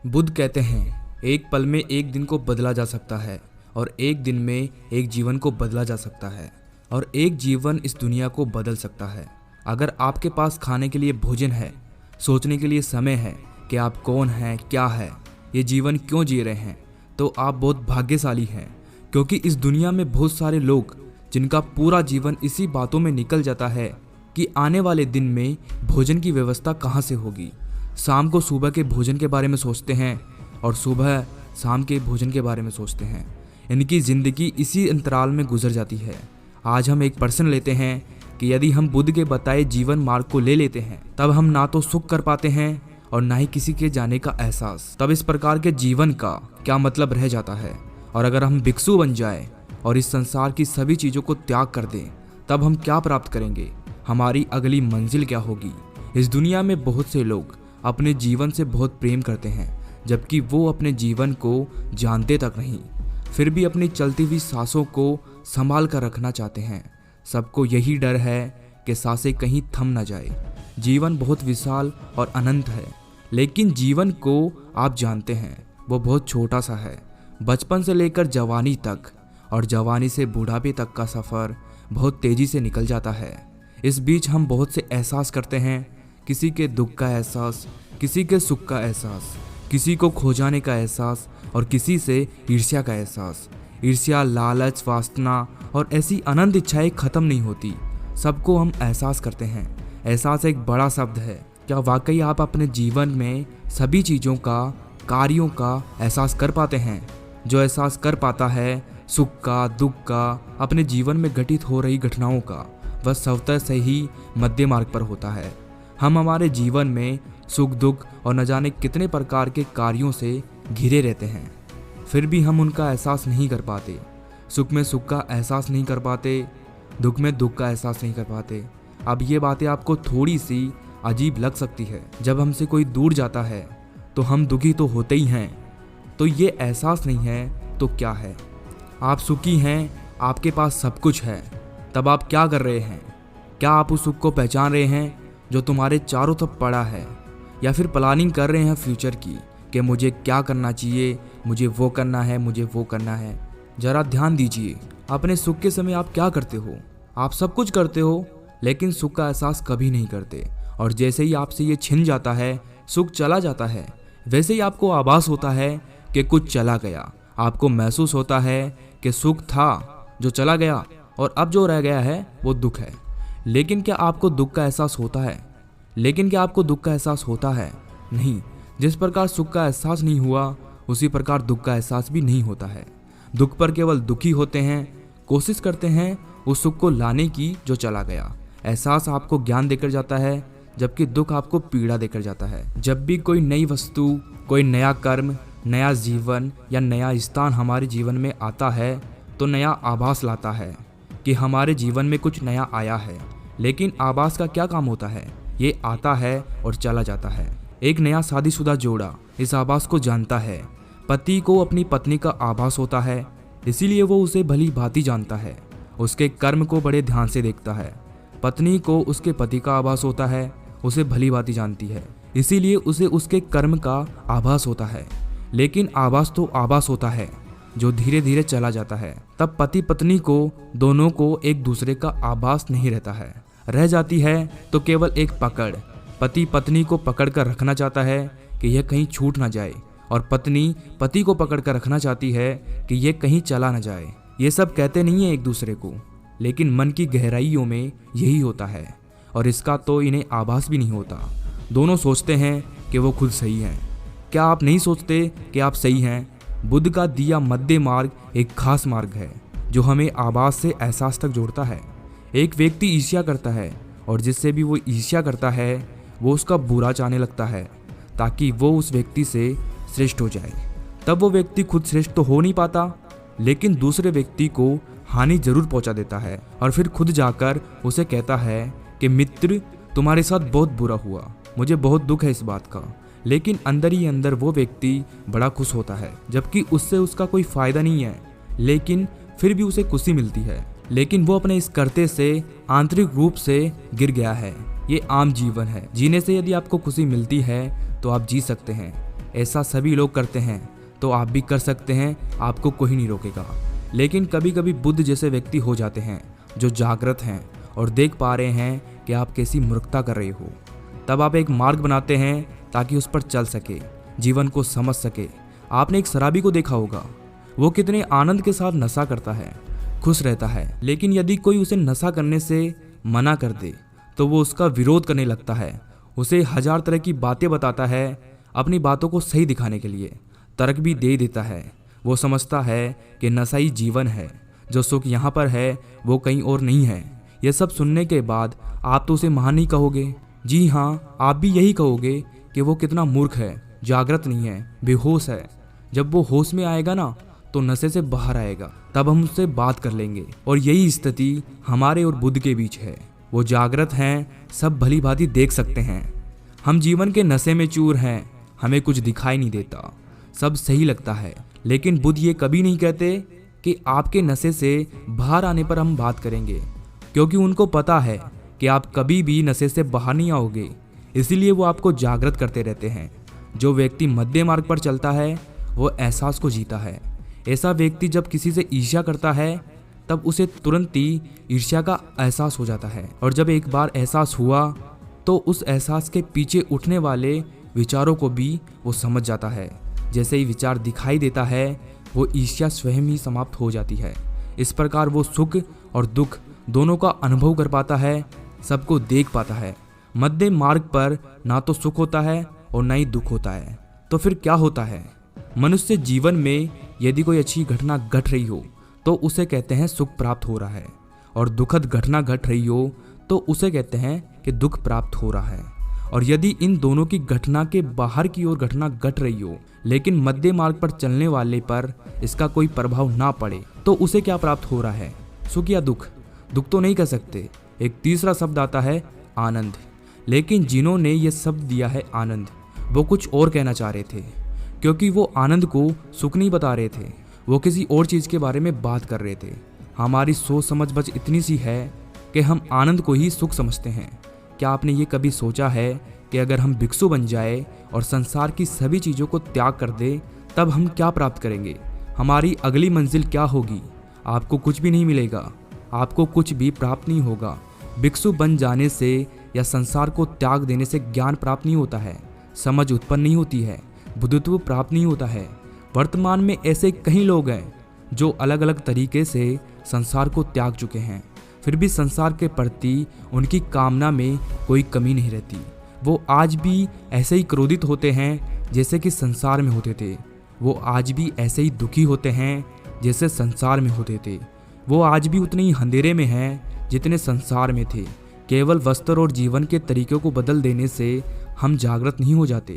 बुद्ध कहते हैं एक पल में एक दिन को बदला जा सकता है और एक दिन में एक जीवन को बदला जा सकता है और एक जीवन इस दुनिया को बदल सकता है। अगर आपके पास खाने के लिए भोजन है, सोचने के लिए समय है कि आप कौन हैं, क्या है, ये जीवन क्यों जी रहे हैं, तो आप बहुत भाग्यशाली हैं। क्योंकि इस दुनिया में बहुत सारे लोग जिनका पूरा जीवन इसी बातों में निकल जाता है कि आने वाले दिन में भोजन की व्यवस्था कहाँ से होगी। शाम को सुबह के भोजन के बारे में सोचते हैं और सुबह शाम के भोजन के बारे में सोचते हैं। इनकी ज़िंदगी इसी अंतराल में गुजर जाती है। आज हम एक प्रश्न लेते हैं कि यदि हम बुद्ध के बताए जीवन मार्ग को ले लेते हैं, तब हम ना तो सुख कर पाते हैं और ना ही किसी के जाने का एहसास। तब इस प्रकार के जीवन का क्या मतलब रह जाता है। और अगर हम भिक्षु बन जाए और इस संसार की सभी चीज़ों को त्याग कर दें, तब हम क्या प्राप्त करेंगे, हमारी अगली मंजिल क्या होगी। इस दुनिया में बहुत से लोग अपने जीवन से बहुत प्रेम करते हैं, जबकि वो अपने जीवन को जानते तक नहीं, फिर भी अपनी चलती हुई सांसों को संभाल कर रखना चाहते हैं। सबको यही डर है कि सांसें कहीं थम ना जाए। जीवन बहुत विशाल और अनंत है, लेकिन जीवन को आप जानते हैं वो बहुत छोटा सा है। बचपन से लेकर जवानी तक और जवानी से बुढ़ापे तक का सफ़र बहुत तेज़ी से निकल जाता है। इस बीच हम बहुत से एहसास करते हैं, किसी के दुख का एहसास, किसी के सुख का एहसास, किसी को खो जाने का एहसास और किसी से ईर्ष्या का एहसास। ईर्ष्या, लालच, वासना और ऐसी अनंत इच्छाएं खत्म नहीं होती। सबको हम एहसास करते हैं। एहसास एक बड़ा शब्द है। क्या वाकई आप अपने जीवन में सभी चीज़ों का, कार्यों का एहसास कर पाते हैं? जो एहसास कर पाता है सुख का, दुख का, अपने जीवन में घटित हो रही घटनाओं का, वह स्वतः से ही मध्य मार्ग पर होता है। हम हमारे जीवन में सुख, दुख और न जाने कितने प्रकार के कार्यों से घिरे रहते हैं, फिर भी हम उनका एहसास नहीं कर पाते। सुख में सुख का एहसास नहीं कर पाते, दुख में दुख का एहसास नहीं कर पाते। अब ये बातें आपको थोड़ी सी अजीब लग सकती है। जब हमसे कोई दूर जाता है तो हम दुखी तो होते ही हैं, तो ये एहसास नहीं है तो क्या है। आप सुखी हैं, आपके पास सब कुछ है, तब आप क्या कर रहे हैं? क्या आप उस सुख को पहचान रहे हैं जो तुम्हारे चारों तरफ पड़ा है, या फिर प्लानिंग कर रहे हैं फ्यूचर की कि मुझे क्या करना चाहिए, मुझे वो करना है, मुझे वो करना है। ज़रा ध्यान दीजिए, अपने सुख के समय आप क्या करते हो? आप सब कुछ करते हो, लेकिन सुख का एहसास कभी नहीं करते। और जैसे ही आपसे ये छिन जाता है, सुख चला जाता है, वैसे ही आपको आभास होता है कि कुछ चला गया। आपको महसूस होता है कि सुख था जो चला गया और अब जो रह गया है वो दुख है। लेकिन क्या आपको दुख का एहसास होता है? नहीं। जिस प्रकार सुख का एहसास नहीं हुआ, उसी प्रकार दुख का एहसास भी नहीं होता है। दुख पर केवल दुखी होते हैं, कोशिश करते हैं उस सुख को लाने की जो चला गया। एहसास आपको ज्ञान देकर जाता है, जबकि दुख आपको पीड़ा देकर जाता है। जब भी कोई नई वस्तु, कोई नया कर्म, नया जीवन या नया स्थान हमारे जीवन में आता है, तो नया आभास लाता है कि हमारे जीवन में कुछ नया आया है। लेकिन आभास का क्या काम होता है? ये आता है और चला जाता है। एक नया शादीशुदा जोड़ा इस आभास को जानता है। पति को अपनी पत्नी का आभास होता है, इसीलिए वो उसे भली भांति जानता है। उसके कर्म को बड़े ध्यान से देखता है। पत्नी को उसके पति का आभास होता है, उसे भली भांति जानती है, इसीलिए उसे उसके कर्म का आभास होता है। लेकिन आभास तो आभास होता है जो धीरे धीरे चला जाता है। तब पति पत्नी को दोनों को एक दूसरे का आभास नहीं रहता है। रह जाती है तो केवल एक पकड़। पति पत्नी को पकड़ कर रखना चाहता है कि यह कहीं छूट ना जाए, और पत्नी पति को पकड़ कर रखना चाहती है कि यह कहीं चला ना जाए। ये सब कहते नहीं है एक दूसरे को, लेकिन मन की गहराइयों में यही होता है, और इसका तो इन्हें आभास भी नहीं होता। दोनों सोचते हैं कि वो खुद सही हैं। क्या आप नहीं सोचते कि आप सही हैं? बुद्ध का दिया मध्य मार्ग एक खास मार्ग है जो हमें आभास से एहसास तक जोड़ता है। एक व्यक्ति ईर्ष्या करता है, और जिससे भी वो ईर्ष्या करता है वो उसका बुरा चाहने लगता है ताकि वो उस व्यक्ति से श्रेष्ठ हो जाए। तब वो व्यक्ति खुद श्रेष्ठ तो हो नहीं पाता, लेकिन दूसरे व्यक्ति को हानि जरूर पहुंचा देता है, और फिर खुद जाकर उसे कहता है कि मित्र, तुम्हारे साथ बहुत बुरा हुआ, मुझे बहुत दुख है इस बात का। लेकिन अंदर ही अंदर वो व्यक्ति बड़ा खुश होता है, जबकि उससे उसका कोई फायदा नहीं है, लेकिन फिर भी उसे खुशी मिलती है। लेकिन वो अपने इस करते से आंतरिक रूप से गिर गया है। ये आम जीवन है। जीने से यदि आपको खुशी मिलती है तो आप जी सकते हैं, ऐसा सभी लोग करते हैं तो आप भी कर सकते हैं, आपको कोई नहीं रोकेगा। लेकिन कभी कभी बुद्ध जैसे व्यक्ति हो जाते हैं जो जागृत हैं और देख पा रहे हैं कि आप कैसी मूर्खता कर रहे हो। तब आप एक मार्ग बनाते हैं ताकि उस पर चल सके, जीवन को समझ सके। आपने एक शराबी को देखा होगा, वो कितने आनंद के साथ नशा करता है, खुश रहता है। लेकिन यदि कोई उसे नशा करने से मना कर दे तो वो उसका विरोध करने लगता है, उसे हजार तरह की बातें बताता है, अपनी बातों को सही दिखाने के लिए तर्क भी दे देता है। वो समझता है कि नशा ही जीवन है, जो सुख यहाँ पर है वो कहीं और नहीं है। ये सब सुनने के बाद आप तो उसे महान नहीं कहोगे, जी हाँ, आप भी यही कहोगे कि वो कितना मूर्ख है, जागृत नहीं है, बेहोश है। जब वो होश में आएगा ना तो नशे से बाहर आएगा, तब हम उससे बात कर लेंगे। और यही स्थिति हमारे और बुद्ध के बीच है। वो जागृत हैं, सब भली भांति देख सकते हैं। हम जीवन के नशे में चूर हैं, हमें कुछ दिखाई नहीं देता, सब सही लगता है। लेकिन बुद्ध ये कभी नहीं कहते कि आपके नशे से बाहर आने पर हम बात करेंगे, क्योंकि उनको पता है कि आप कभी भी नशे से बाहर नहीं आओगे। इसीलिए वो आपको जागृत करते रहते हैं। जो व्यक्ति मध्य मार्ग पर चलता है वो एहसास को जीता है। ऐसा व्यक्ति जब किसी से ईर्ष्या करता है तब उसे तुरंत ही ईर्ष्या का एहसास हो जाता है, और जब एक बार एहसास हुआ तो उस एहसास के पीछे उठने वाले विचारों को भी वो समझ जाता है। जैसे ही विचार दिखाई देता है वो ईर्ष्या स्वयं ही समाप्त हो जाती है। इस प्रकार वो सुख और दुख दोनों का अनुभव कर पाता है, सबको देख पाता है। मध्य मार्ग पर ना तो सुख होता है और ना ही दुख होता है। तो फिर क्या होता है? मनुष्य जीवन में यदि कोई अच्छी घटना घट रही हो तो उसे कहते हैं सुख प्राप्त हो रहा है, और दुखद घटना घट रही हो तो उसे कहते हैं कि दुख प्राप्त हो रहा है। और यदि इन दोनों की घटना के बाहर की ओर घटना घट रही हो लेकिन मध्य मार्ग पर चलने वाले पर इसका कोई प्रभाव ना पड़े तो उसे क्या प्राप्त हो रहा है? सुख या दुख? दुख तो नहीं कह सकते। एक तीसरा शब्द आता है आनंद। लेकिन जिन्होंने ये शब्द दिया है आनंद, वो कुछ और कहना चाह रहे थे, क्योंकि वो आनंद को सुख नहीं बता रहे थे, वो किसी और चीज़ के बारे में बात कर रहे थे। हमारी सोच समझ बस इतनी सी है कि हम आनंद को ही सुख समझते हैं। क्या आपने ये कभी सोचा है कि अगर हम भिक्षु बन जाए और संसार की सभी चीज़ों को त्याग कर दे तब हम क्या प्राप्त करेंगे? हमारी अगली मंजिल क्या होगी? आपको कुछ भी नहीं मिलेगा, आपको कुछ भी प्राप्त नहीं होगा। भिक्षु बन जाने से या संसार को त्याग देने से ज्ञान प्राप्त नहीं होता है, समझ उत्पन्न नहीं होती है, बुद्धत्व प्राप्त नहीं होता है। वर्तमान में ऐसे कई लोग हैं जो अलग अलग तरीके से संसार को त्याग चुके हैं, फिर भी संसार के प्रति उनकी कामना में कोई कमी नहीं रहती। वो आज भी ऐसे ही क्रोधित होते हैं जैसे कि संसार में होते थे। वो आज भी ऐसे ही दुखी होते हैं जैसे संसार में होते थे। वो आज भी उतने ही अंधेरे में हैं जितने संसार में थे। केवल वस्त्र और जीवन के तरीकों को बदल देने से हम जागृत नहीं हो जाते।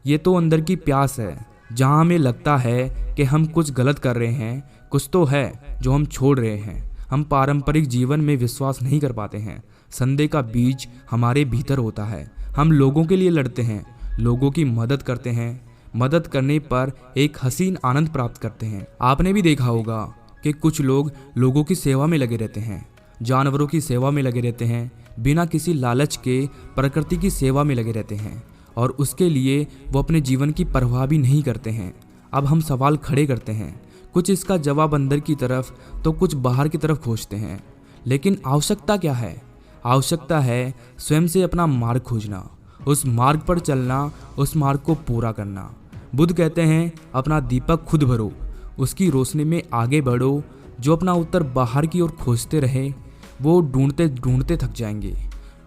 ये तो अंदर की प्यास है, जहाँ हमें लगता है कि हम कुछ गलत कर रहे हैं, कुछ तो है जो हम छोड़ रहे हैं। हम पारंपरिक जीवन में विश्वास नहीं कर पाते हैं। संदेह का बीज हमारे भीतर होता है। हम लोगों के लिए लड़ते हैं, लोगों की मदद करते हैं, मदद करने पर एक हसीन आनंद प्राप्त करते हैं। आपने भी देखा होगा कि कुछ लोग लोगों की सेवा में लगे रहते हैं, जानवरों की सेवा में लगे रहते हैं, बिना किसी लालच के प्रकृति की सेवा में लगे रहते हैं, और उसके लिए वो अपने जीवन की परवाह भी नहीं करते हैं। अब हम सवाल खड़े करते हैं, कुछ इसका जवाब अंदर की तरफ तो कुछ बाहर की तरफ खोजते हैं। लेकिन आवश्यकता क्या है? आवश्यकता है स्वयं से अपना मार्ग खोजना, उस मार्ग पर चलना, उस मार्ग को पूरा करना। बुद्ध कहते हैं अपना दीपक खुद भरो, उसकी रोशनी में आगे बढ़ो। जो अपना उत्तर बाहर की ओर खोजते रहे वो ढूंढते ढूंढते थक जाएंगे।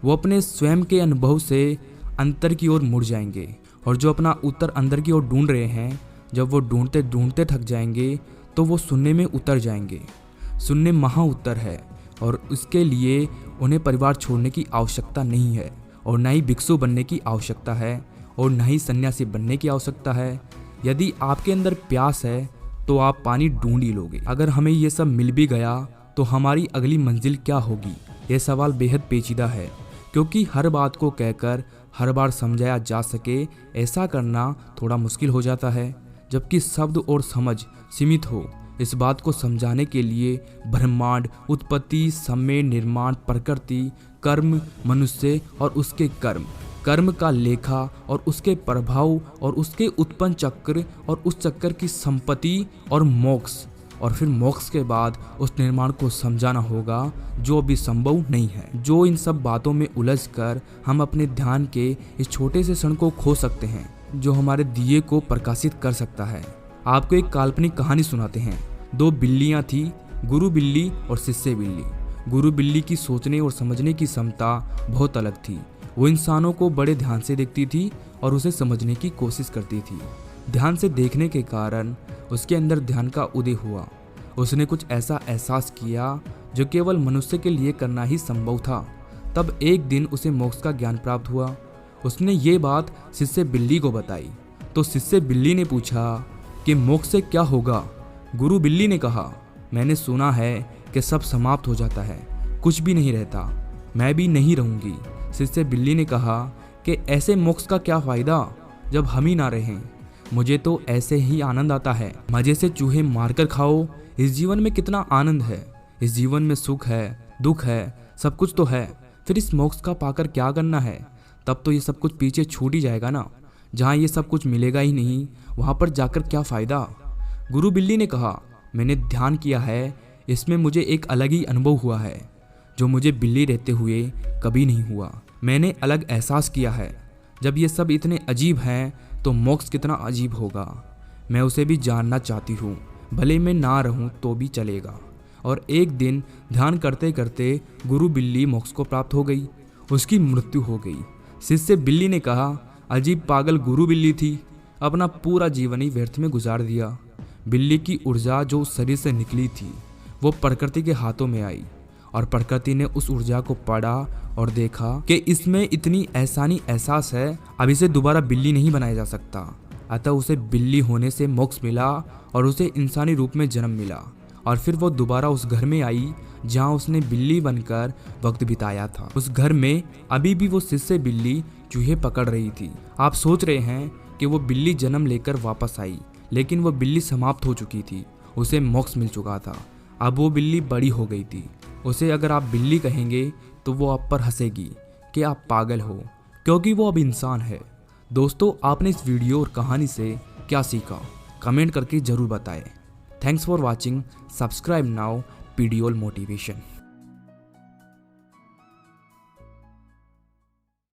वो अपने स्वयं के अनुभव से अंतर की ओर मुड़ जाएंगे, और जो अपना उत्तर अंदर की ओर ढूंढ रहे हैं, जब वो ढूंढते ढूंढते थक जाएंगे तो वो शून्य में उतर जाएंगे। शून्य महा उत्तर है, और इसके लिए उन्हें परिवार छोड़ने की आवश्यकता नहीं है, और न ही भिक्षु बनने की आवश्यकता है, और न ही सन्यासी बनने की आवश्यकता है। यदि आपके अंदर प्यास है तो आप पानी ढूंढ ही लोगे। अगर हमें ये सब मिल भी गया तो हमारी अगली मंजिल क्या होगी? यह सवाल बेहद पेचीदा है, क्योंकि हर बात को कहकर हर बार समझाया जा सके ऐसा करना थोड़ा मुश्किल हो जाता है। जबकि शब्द और समझ सीमित हो, इस बात को समझाने के लिए ब्रह्मांड, उत्पत्ति, समय, निर्माण, प्रकृति, कर्म, मनुष्य और उसके कर्म, कर्म का लेखा और उसके प्रभाव और उसके उत्पन्न चक्र और उस चक्र की संपत्ति और मोक्ष, और फिर मोक्ष के बाद उस निर्माण को समझाना होगा जो अभी संभव नहीं है। जो इन सब बातों में उलझकर हम अपने ध्यान के इस छोटे से क्षण को खो सकते हैं जो हमारे दिए को प्रकाशित कर सकता है। आपको एक काल्पनिक कहानी सुनाते हैं। दो बिल्लियां थी, गुरु बिल्ली और शिष्य बिल्ली। गुरु बिल्ली की सोचने और समझने की क्षमता बहुत अलग थी। वो इंसानों को बड़े ध्यान से देखती थी और उसे समझने की कोशिश करती थी। ध्यान से देखने के कारण उसके अंदर ध्यान का उदय हुआ। उसने कुछ ऐसा एहसास किया जो केवल मनुष्य के लिए करना ही संभव था। तब एक दिन उसे मोक्ष का ज्ञान प्राप्त हुआ। उसने ये बात शिष्य बिल्ली को बताई तो शिष्य बिल्ली ने पूछा कि मोक्ष से क्या होगा। गुरु बिल्ली ने कहा, मैंने सुना है कि सब समाप्त हो जाता है, कुछ भी नहीं रहता, मैं भी नहीं रहूंगी। शिष्य बिल्ली ने कहा कि ऐसे मोक्ष का क्या फायदा जब हम ही ना रहें। मुझे तो ऐसे ही आनंद आता है। मजे से चूहे मारकर खाओ। इस जीवन में कितना आनंद है। इस जीवन में सुख है, दुख है, सब कुछ तो है। फिर इस मोक्ष का पाकर क्या करना है? तब तो ये सब कुछ पीछे छूट ही जाएगा ना। जहाँ ये सब कुछ मिलेगा ही नहीं, वहाँ पर जाकर क्या फायदा। गुरु बिल्ली ने कहा, मैंने ध्यान किया है, इसमें मुझे एक अलग ही अनुभव हुआ है जो मुझे बिल्ली रहते हुए कभी नहीं हुआ। मैंने अलग एहसास किया है। जब ये सब इतने अजीब हैं तो मोक्ष कितना अजीब होगा। मैं उसे भी जानना चाहती हूँ, भले मैं ना रहूँ तो भी चलेगा। और एक दिन ध्यान करते करते गुरु बिल्ली मोक्ष को प्राप्त हो गई। उसकी मृत्यु हो गई। शिष्य बिल्ली ने कहा, अजीब पागल गुरु बिल्ली थी, अपना पूरा जीवन ही व्यर्थ में गुजार दिया। बिल्ली की ऊर्जा जो उस शरीर से निकली थी वो प्रकृति के हाथों में आई और प्रकृति ने उस ऊर्जा को पढ़ा और देखा कि इसमें इतनी एहसास है, अब इसे दोबारा बिल्ली नहीं बनाया जा सकता। अतः उसे बिल्ली होने से मोक्ष मिला और उसे इंसानी रूप में जन्म मिला। और फिर वो दोबारा उस घर में आई जहाँ उसने बिल्ली बनकर वक्त बिताया था। उस घर में अभी भी वो शिष्य बिल्ली चूहे पकड़ रही थी। आप सोच रहे हैं कि वो बिल्ली जन्म लेकर वापस आई, लेकिन वो बिल्ली समाप्त हो चुकी थी। उसे मोक्ष मिल चुका था। अब वो बिल्ली बड़ी हो गई थी। उसे अगर आप बिल्ली कहेंगे तो वो आप पर हंसेगी कि आप पागल हो, क्योंकि वो अब इंसान है। दोस्तों, आपने इस वीडियो और कहानी से क्या सीखा कमेंट करके ज़रूर बताएं। Thanks for watching. Subscribe now पीडीओल मोटिवेशन।